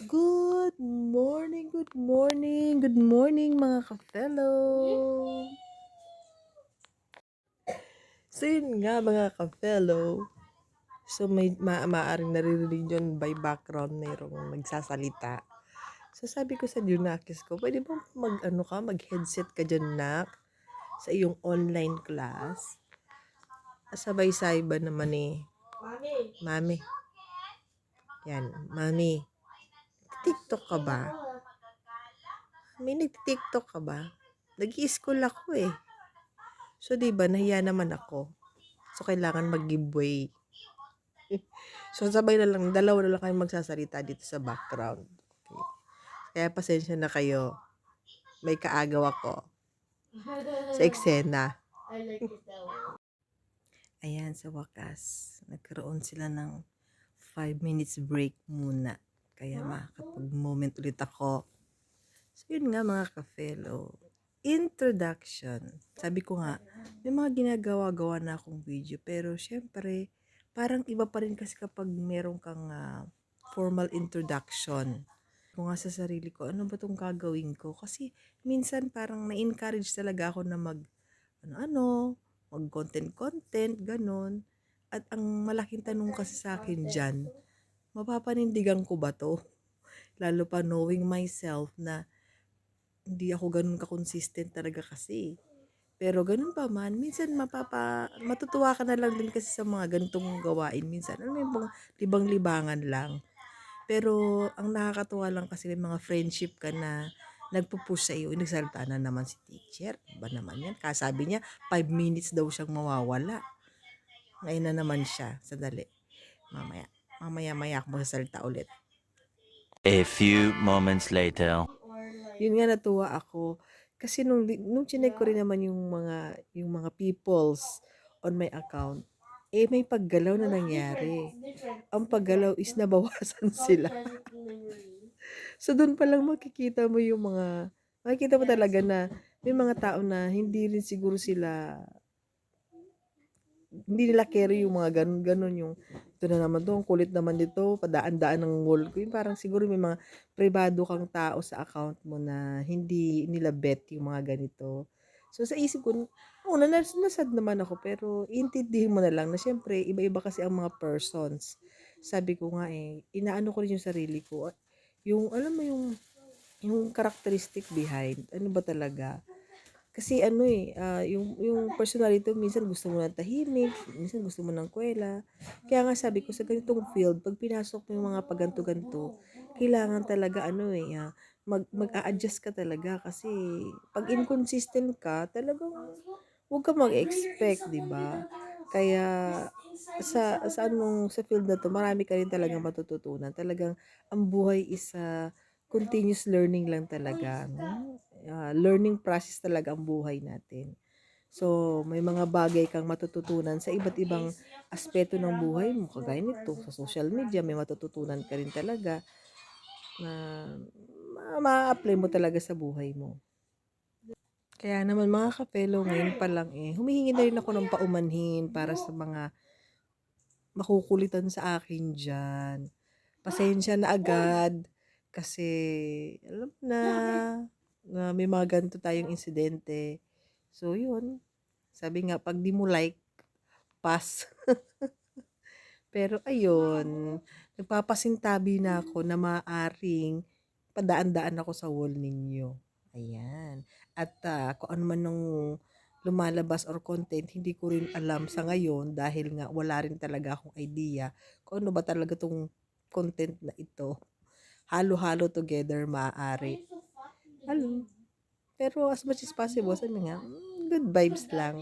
Good morning mga ka-fellow. So yun nga mga ka-fellow. So may maaaring naririnig yun by background mayroong nagsasalita. So sabi ko sa Junakis ko, pwede ba mag-headset ka dyan nak sa iyong online class? Sabay-sabay ba naman Mami. Yan, Mami. TikTok ka ba? May nag-TikTok ka ba? Nag-i-school ako eh. So, di ba, nahiya naman ako. So, kailangan mag-giveaway. So, sabay na lang, dalawa na lang kayo magsasalita dito sa background. Okay. Kaya pasensya na kayo. May kaagaw ako sa eksena. Ayan, sa wakas, nagkaroon sila ng 5 minutes break muna. Kaya makakapag-moment ulit ako. So, yun nga mga ka-fellow. Introduction. Sabi ko nga, may mga ginagawa-gawa na akong video. Pero, syempre, parang iba pa rin kasi kapag meron kang formal introduction. Kung nga sa sarili ko, ano ba itong gagawin ko? Kasi, minsan parang na-encourage talaga ako na mag-content, ganon. At ang malaking tanong kasi sa akin dyan, mapapanindigan ko ba to? Lalo pa knowing myself na hindi ako ganun ka-consistent talaga kasi. Pero ganun pa man, minsan matutuwa ka na lang din kasi sa mga ganitong gawain. Minsan, may mga libang-libangan lang. Pero, ang nakakatuwa lang kasi may mga friendship ka na nagpo-push sa iyo. Nagsalita na naman si teacher. Ba naman yan? Kasabi niya, 5 minutes daw siyang mawawala. Ngayon na naman siya. Sandali. Mamaya ako magsasalita ulit. A few moments later. Yun nga, natuwa ako. Kasi nung chinek ko rin naman yung mga peoples on my account, may paggalaw na nangyari. Ang paggalaw is nabawasan sila. So, doon pa lang makikita mo talaga na may mga tao na hindi rin siguro sila, hindi nila carry yung mga ganun yung ito na naman to, ang kulit naman dito, padaan-daan ng wall ko. Yung parang siguro may mga privado kang tao sa account mo na hindi nila bet yung mga ganito. So sa isip ko, nasad naman ako, pero intindihin mo na lang na syempre, iba-iba kasi ang mga persons. Sabi ko nga inaano ko rin yung sarili ko. Yung, alam mo yung characteristic behind, ano ba talaga? Kasi yung personality minsan gusto mo ng tahimik, minsan gusto mo ng kwela. Kaya nga sabi ko sa ganitong field, pag pinasok mo yung mga paganto-ganto, kailangan talaga mag-a-adjust ka talaga kasi pag inconsistent ka, talagang huwag ka mag-expect, 'di ba? Kaya sa field na to, marami ka rin talagang matututunan. Talagang ang buhay is continuous learning lang talaga. No? Learning process talaga ang buhay natin. So, may mga bagay kang matututunan sa iba't ibang aspeto ng buhay mo. Kagaya nito, sa social media, may matututunan ka rin talaga na ma-apply mo talaga sa buhay mo. Kaya naman mga kapelo, ngayon pa lang humihingi na rin ako ng paumanhin para sa mga makukulitan sa akin dyan. Pasensya na agad kasi alam na may mga ganito tayong insidente. So, yun. Sabi nga, pag di mo like, pass. Pero ayun, nagpapasintabi na ako na maaring padaan-daan ako sa wall ninyo. Ayan. At kung ano man nung lumalabas or content, hindi ko rin alam sa ngayon dahil nga wala rin talaga akong idea kung ano ba talaga tong content na ito. Halo-halo together maaari. Halo. Pero as much as possible, sabi nga, good vibes lang.